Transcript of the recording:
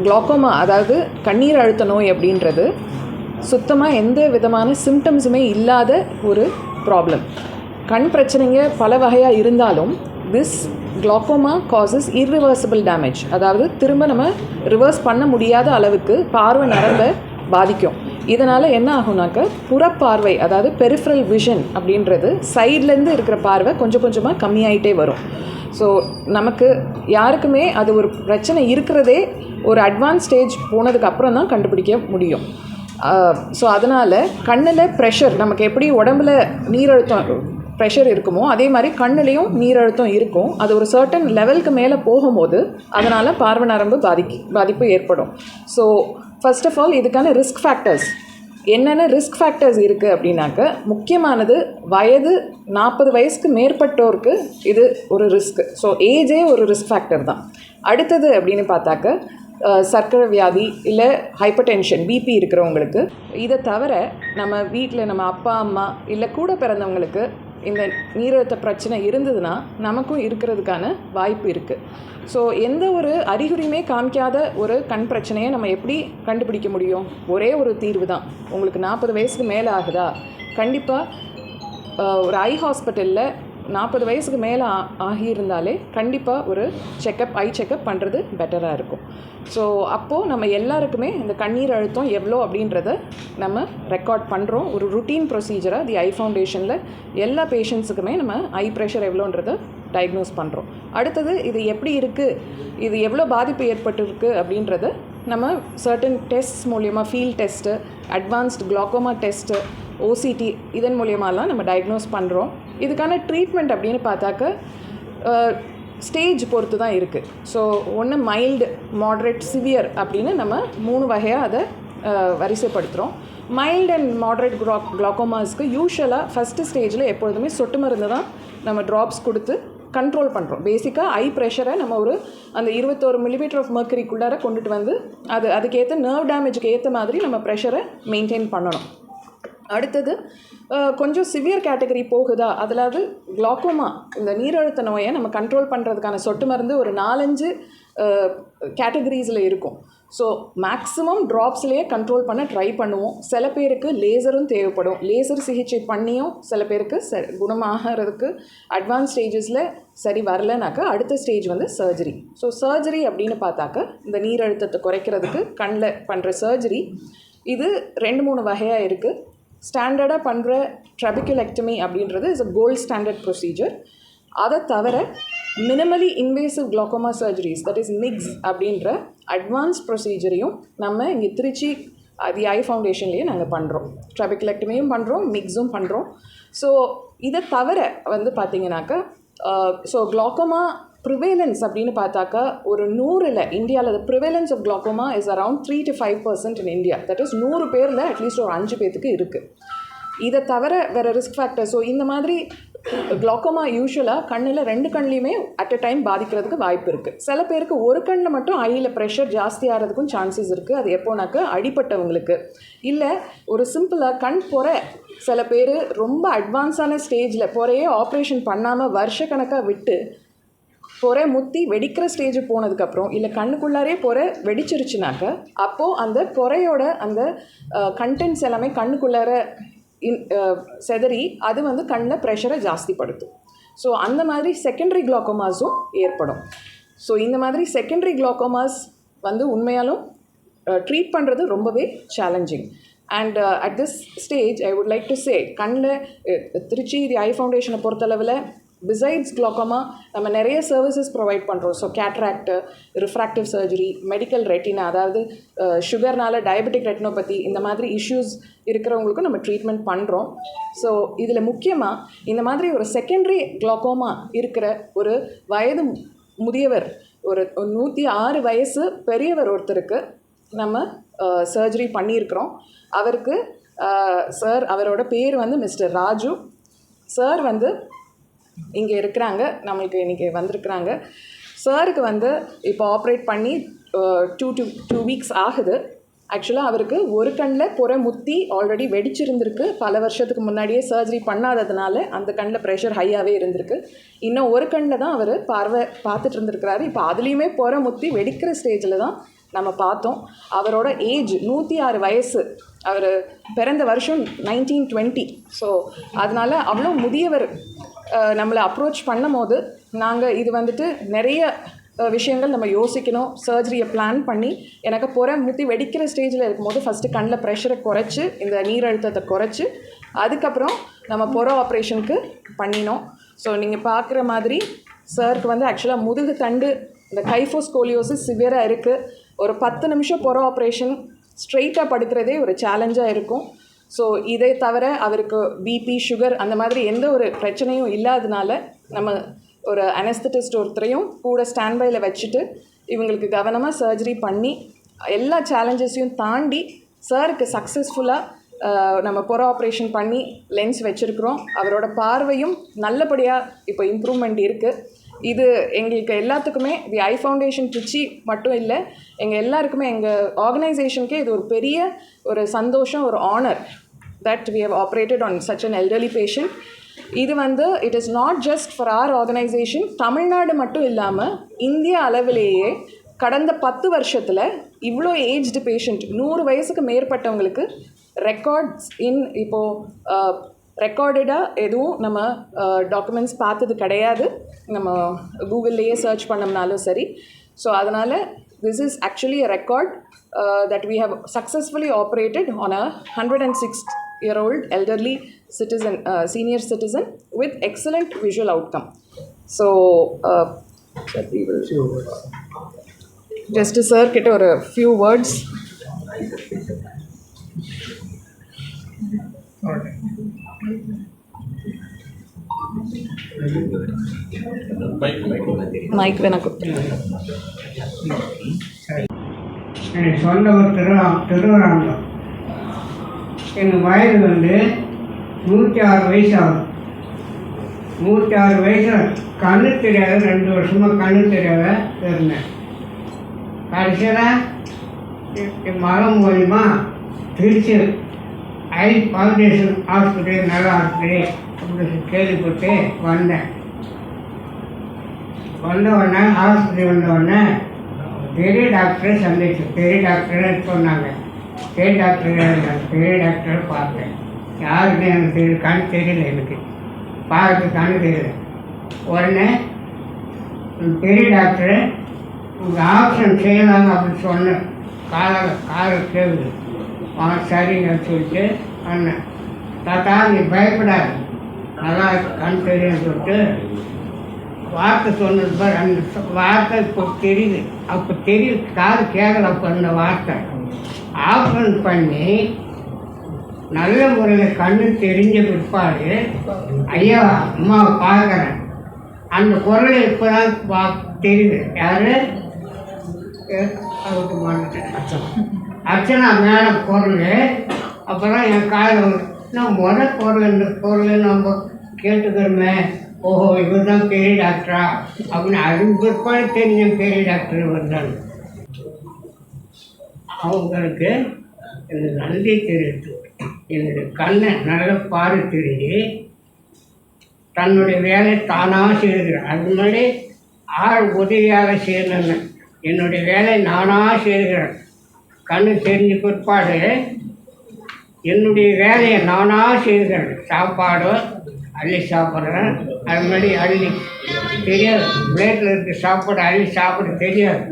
Glaucoma அதாவது கண்ணீர் அழுத்த நோய் அப்படின்றது சுத்தமாக எந்த விதமான சிம்டம்ஸுமே இல்லாத ஒரு ப்ராப்ளம். கண் பிரச்சனைங்க பல வகையாக இருந்தாலும் this glaucoma causes irreversible damage, அதாவது திரும்ப நம்ம ரிவர்ஸ் பண்ண முடியாத அளவுக்கு பார்வை நரம்பை பாதிக்கும். இதனால் என்ன ஆகும்னாக்க புறப்பார்வை, அதாவது பெரிஃபரல் விஷன் அப்படின்றது சைட்லேருந்து இருக்கிற பார்வை கொஞ்சம் கொஞ்சமாக கம்மியாயிட்டே வரும். ஸோ நமக்கு யாருக்குமே அது ஒரு பிரச்சனை இருக்கிறதே ஒரு அட்வான்ஸ் ஸ்டேஜ் போனதுக்கு அப்புறம் தான் கண்டுபிடிக்க முடியும். ஸோ அதனால் கண்ணில் ப்ரெஷர், நமக்கு எப்படி உடம்புல நீரழுத்தம் ப்ரெஷர் இருக்குமோ அதே மாதிரி கண்ணுலேயும் நீரழுத்தம் இருக்கும். அது ஒரு சர்டன் லெவலுக்கு மேலே போகும்போது அதனால் பார்வை நரம்பு பாதிப்பு ஏற்படும். ஸோ ஃபர்ஸ்ட் ஆஃப் ஆல் இதுக்கான ரிஸ்க் ஃபேக்டர்ஸ் என்னென்ன ரிஸ்க் ஃபேக்டர்ஸ் இருக்குது அப்படின்னாக்க, முக்கியமானது வயது 40 வயசுக்கு மேற்பட்டோருக்கு இது ஒரு ரிஸ்க்கு. ஸோ ஏஜே ஒரு ரிஸ்க் ஃபேக்டர் தான். அடுத்தது அப்படின்னு பார்த்தாக்க சர்க்கரை வியாதி இல்லை ஹைப்பர் டென்ஷன், பிபி இருக்கிறவங்களுக்கு. இதை தவிர நம்ம வீட்டில் நம்ம அப்பா அம்மா இல்லை கூட பிறந்தவங்களுக்கு இந்த நீரழுத்த பிரச்சனை இருந்ததுன்னா நமக்கும் இருக்கிறதுக்கான வாய்ப்பு இருக்குது. ஸோ எந்த ஒரு அறிகுறியுமே காமிக்காத ஒரு கண் பிரச்சனையை நம்ம எப்படி கண்டுபிடிக்க முடியும்? ஒரே ஒரு தீர்வு தான். உங்களுக்கு 40 வயசுக்கு மேலே ஆகுதா, கண்டிப்பாக ஒரு ஐ ஹாஸ்பிட்டலில் 40 வயசுக்கு மேலே ஆகியிருந்தாலே கண்டிப்பாக ஒரு ஐ செக்கப் பண்ணுறது பெட்டராக இருக்கும். ஸோ அப்போது நம்ம எல்லாருக்குமே இந்த கண்ணீர் அழுத்தம் எவ்வளோ அப்படின்றத நம்ம ரெக்கார்ட் பண்ணுறோம். ஒரு ருட்டீன் ப்ரொசீஜராக தி ஐ ஃபவுண்டேஷனில் எல்லா பேஷண்ட்ஸுக்குமே நம்ம ஐ ப்ரெஷர் எவ்வளோன்றதை டயக்னோஸ் பண்ணுறோம். அடுத்தது இது எப்படி இருக்குது, இது எவ்வளோ பாதிப்பு ஏற்பட்டுருக்கு அப்படின்றத நம்ம சர்டன் டெஸ்ட் மூலிமா, field test, advanced glaucoma test, OCT, இதன் மூலியமாலாம் நம்ம டயக்னோஸ் பண்ணுறோம். இதுக்கான ட்ரீட்மெண்ட் அப்படின்னு பார்த்தாக்க ஸ்டேஜ் பொறுத்து தான் இருக்குது. ஸோ ஒன்று மைல்டு, மாட்ரேட், சிவியர் அப்படின்னு நம்ம 3 வகையாக அதை வரிசைப்படுத்துகிறோம். மைல்டு அண்ட் மாட்ரேட் குளோக்கோமாஸ்க்கு யூஷுவலாக ஃபஸ்ட்டு ஸ்டேஜில் எப்பொழுதுமே சொட்டு மருந்து தான் நம்ம ட்ராப்ஸ் கொடுத்து கண்ட்ரோல் பண்ணுறோம். பேசிக்காக ஐ ப்ரெஷரை நம்ம ஒரு அந்த 21 மில்லிமீட்டர் ஆஃப் மர்க்கரிக்குள்ளார கொண்டுட்டு வந்து அதுக்கேற்ற நர்வ் டேமேஜுக்கு ஏற்ற மாதிரி நம்ம ப்ரெஷரை மெயின்டைன் பண்ணணும். அடுத்தது கொஞ்சம் சிவியர் கேட்டகரி போகுதா, அதாவது குளோக்கோமா இந்த நீரழுத்த நோயை நம்ம கண்ட்ரோல் பண்ணுறதுக்கான சொட்டு மருந்து ஒரு 4-5 கேட்டகரிஸில் இருக்கும். ஸோ மேக்ஸிமம் ட்ராப்ஸ்லேயே கண்ட்ரோல் பண்ண ட்ரை பண்ணுவோம். சில பேருக்கு லேசரும் தேவைப்படும். லேசர் சிகிச்சை பண்ணியும் சில பேருக்கு குணமாகிறதுக்கு அட்வான்ஸ் ஸ்டேஜஸில் சரி வரலனாக்கா அடுத்த ஸ்டேஜ் வந்து சர்ஜரி. ஸோ சர்ஜரி அப்படின்னு பார்த்தாக்க இந்த நீரழுத்தத்தை குறைக்கிறதுக்கு கண்ணில் பண்ணுற சர்ஜரி இது 2-3 வகையாக இருக்குது. ஸ்டாண்டர்டாக பண்ணுற ட்ரபிகுலெக்டமி அப்படின்றது is a gold standard procedure. அதை தவிர minimally invasive glaucoma surgeries, that is MIGS அப்படின்ற அட்வான்ஸ் ப்ரொசீஜரையும் நம்ம இங்கே திருச்சி தி ஐ ஃபவுண்டேஷன்லேயே நாங்கள் பண்ணுறோம். ட்ரபிகுலெக்டமியும் பண்ணுறோம், மிக்ஸும் பண்ணுறோம். ஸோ இதை தவிர வந்து பார்த்திங்கனாக்கா ஸோ குளோக்கோமா ப்ரிவேலன்ஸ் அப்படின்னு பார்த்தாக்கா ஒரு 100ல் இந்தியாவில் prevalence of glaucoma is around 3 to 5% in India. That is 100 பேரில் அட்லீஸ்ட் ஒரு 5 பேத்துக்கு இருக்குது. இதை தவிர வேறு ரிஸ்க் ஃபேக்டர். ஸோ இந்த மாதிரி குளோக்கோமா யூஷுவலாக கண்ணில் 2 கண்லேயுமே அட் அ டைம் பாதிக்கிறதுக்கு வாய்ப்பு இருக்குது. சில பேருக்கு ஒரு கண்ணில் மட்டும் ஐயில் ப்ரெஷர் ஜாஸ்தி ஆகிறதுக்கும் சான்சஸ் இருக்குது. அது எப்போனாக்கா அடிப்பட்டவங்களுக்கு, இல்லை ஒரு சிம்பிளாக கண் பொறை, சில பேர் ரொம்ப அட்வான்ஸான ஸ்டேஜில் பொறையே ஆப்ரேஷன் பண்ணாமல் வருஷக்கணக்காக விட்டு பொறை முத்தி வெடிக்கிற ஸ்டேஜ் போனதுக்கப்புறம், இல்லை கண்ணுக்குள்ளாரே பொறை வெடிச்சிருச்சுனாக்க அப்போது அந்த பொறையோட அந்த கண்டென்ட்ஸ் எல்லாமே கண்ணுக்குள்ளார செதறி அது வந்து கண்ணில் ப்ரெஷரை ஜாஸ்திப்படுத்தும். ஸோ அந்த மாதிரி செகண்டரி குளோக்கோமாஸும் ஏற்படும். ஸோ இந்த மாதிரி செகண்டரி குளோக்கோமாஸ் வந்து உண்மையாலும் ட்ரீட் பண்ணுறது ரொம்பவே challenging. And at this stage I would like to say, கண்ணில் திருச்சி தி ஐ ஃபவுண்டேஷனை பொறுத்தளவில் பிசைட்ஸ் குளோக்கோமா நம்ம நிறைய சர்வீசஸ் ப்ரொவைட் பண்ணுறோம். So cataract, refractive surgery, medical retina, அதாவது சுகர்னால டயபெட்டிக் ரெட்டினோபதி, இந்த மாதிரி இஷ்யூஸ் இருக்கிறவங்களுக்கும் நம்ம ட்ரீட்மெண்ட் பண்ணுறோம். ஸோ இதில் முக்கியமாக இந்த மாதிரி ஒரு செகண்டரி குளோக்கோமா இருக்கிற ஒரு வயது முதியவர், ஒரு 106 வயசு பெரியவர் ஒருத்தருக்கு நம்ம சர்ஜரி பண்ணியிருக்கிறோம். அவருக்கு சார், அவரோட பேர் வந்து மிஸ்டர் ராஜு சார் வந்து இங்கே இருக்கிறாங்க, நம்மளுக்கு இன்றைக்கி வந்திருக்கிறாங்க. சாருக்கு வந்து இப்போ ஆப்ரேட் பண்ணி 2 வீக்ஸ் ஆகுது. ஆக்சுவலாக அவருக்கு ஒரு கண்ணில் பொறை முத்தி ஆல்ரெடி வெடிச்சிருந்திருக்கு. பல வருஷத்துக்கு முன்னாடியே சர்ஜரி பண்ணாததுனால அந்த கண்ணில் ப்ரெஷர் ஹையாகவே இருந்திருக்கு. இன்னும் ஒரு கண்ணில் தான் அவர் பார்த்துட்டு இருந்திருக்கிறாரு. இப்போ அதுலேயுமே பொறை முத்தி வெடிக்கிற ஸ்டேஜில் தான் நம்ம பார்த்தோம். அவரோட ஏஜ் 106 வயசு. அவர் பிறந்த வருஷம் 1920. ஸோ அதனால் அவ்வளோ முதியவர் நம்மளை அப்ரோச் பண்ணும் போது நாங்கள் இது வந்துட்டு நிறைய விஷயங்கள் நம்ம யோசிக்கணும். சர்ஜரியை பிளான் பண்ணி எனக்கு முத்தி வெடிக்கிற ஸ்டேஜில் இருக்கும்போது ஃபஸ்ட்டு கண்ணில் ப்ரெஷரை குறைச்சி இந்த நீரழுத்தத்தை குறைச்சி அதுக்கப்புறம் நம்ம ஆப்ரேஷனுக்கு பண்ணினோம். ஸோ நீங்கள் பார்க்குற மாதிரி சாருக்கு வந்து ஆக்சுவலாக முதுகு தண்டு இந்த கைஃபோஸ்கோலியோசிஸ் சிவியராக இருக்குது. ஒரு 10 நிமிஷம் ஆப்ரேஷன் ஸ்ட்ரெயிட்டாக படுக்கிறதே ஒரு சேலஞ்சாக இருக்கும். ஸோ இதை தவிர அவருக்கு பிபி சுகர் அந்த மாதிரி எந்த ஒரு பிரச்சனையும் இல்லாதனால நம்ம ஒரு அனஸ்தட்டிஸ்ட் ஒருத்தரையும் கூட ஸ்டாண்ட்பையில் வச்சுட்டு இவங்களுக்கு கவனமாக சர்ஜரி பண்ணி எல்லா சேலஞ்சஸையும் தாண்டி சாருக்கு சக்ஸஸ்ஃபுல்லாக நம்ம ஆப்ரேஷன் பண்ணி லென்ஸ் வச்சுருக்குறோம். அவரோட பார்வையும் நல்லபடியாக இப்போ இம்ப்ரூவ்மெண்ட் இருக்குது. இது எங்களுக்கு எல்லாத்துக்குமே தி ஐ ஃபவுண்டேஷன் திருச்சி மட்டும் இல்லை, எங்கள் எல்லாருக்குமே எங்கள் ஆர்கனைசேஷனுக்கே இது ஒரு பெரிய ஒரு சந்தோஷம், ஒரு honour that we have operated on such an elderly patient. இது வந்து it is not just for our organisation. Tamil Nadu மட்டும் இல்லாமல் இந்திய அளவிலேயே கடந்த 10 வருஷத்தில் இவ்வளோ ஏஜ்டு பேஷண்ட் 100 வயசுக்கு மேற்பட்டவங்களுக்கு ரெக்கார்ட்ஸ் இப்போது ரெக்கார்டடாக எதுவும் நம்ம டாக்குமெண்ட்ஸ் பார்த்தது கிடையாது. நம்ம கூகுள்லேயே சர்ச் பண்ணோம்னாலும் சரி. ஸோ அதனால் this is actually a record that we have successfully operated on a 106-year-old elderly citizen, senior citizen with excellent visual outcome. So we will just sir get a few words. Mike வேணா கொடுத்துருங்க. எனக்கு சொந்த ஒரு திருவண்ணாமலம். எங்கள் வயது வந்து 106 வயசு ஆகும். 106 வயசில் கண்ணு தெரியாத 2 வருஷமாக கண்ணு தெரியாத இருந்தேன். கடைசியில் என் மகன் மூலிமா திருச்சி ஐ ஃபவுண்டேஷன் ஹாஸ்பிட்டல் நல்ல ஹாஸ்பிட்டல் அப்படின்னு கேள்விப்பட்டு வந்தேன். வந்தவுடனே ஹாஸ்பிட்டல் வந்தவுடனே பெரிய டாக்டரை சந்திச்சேன். பெரிய டாக்டர் சொன்னாங்க. பெரிய டாக்டரை பார்த்தேன். யாருன்னு எனக்கு தெரியல, கண் தெரியல, எனக்கு பார்க்க கண் தெரியல. உடனே பெரிய டாக்டரு உங்கள் ஆப்ஷன் செய்யலாங்க அப்படின்னு சொன்னேன். காலை கேட்குது. சரிங்க சொல்லிட்டு அண்ணன் தாத்தா நீ பயப்படாது, நல்லா கண் தெரியும்னு சொல்லிட்டு வார்த்தை சொன்னது பாரு. அந்த வார்த்தை இப்போ தெரியுது, அப்போ தெரியுது, காது கேட்கல. அப்போ அந்த வார்த்தை ஆப்ரேஷன் பண்ணி நல்ல முறையில் கண்ணு தெரிஞ்ச பிற்பாடு ஐயா அம்மாவை பார்க்குறேன். அந்த குரல் இப்போ தான் தெரியுது. யார் அர்ச்சனா மேடம் குரல். அப்போ தான் என் காதில் நான் குரல் இந்த குரல் நம்ம கேட்டுக்கிறோமே, ஓஹோ இவர் தான் பெரிய டாக்டரா அப்படின்னு அதுக்கு பிற்பாடு தெரிஞ்ச பெரிய டாக்டர் வந்தாங்க. அவங்களுக்கு எனக்கு நன்றி தெரிவித்து என்னுடைய கண்ணை நல்ல பாரு தெரிஞ்சு தன்னுடைய வேலை தானாக செய்கிறார். அது முன்னாடி உதவியாக செய்யணுங்க. என்னுடைய வேலை நானாக செய்கிறேன். கண்ணு தெரிஞ்ச பிற்பாடு என்னுடைய வேலையை நானாக செய்கிறேன். சாப்பாடு அள்ளி சாப்பிட்றேன். அது மாதிரி அள்ளி தெரியாது, பிளேட்டில் இருக்க சாப்பாடு அள்ளி சாப்பிட தெரியாது.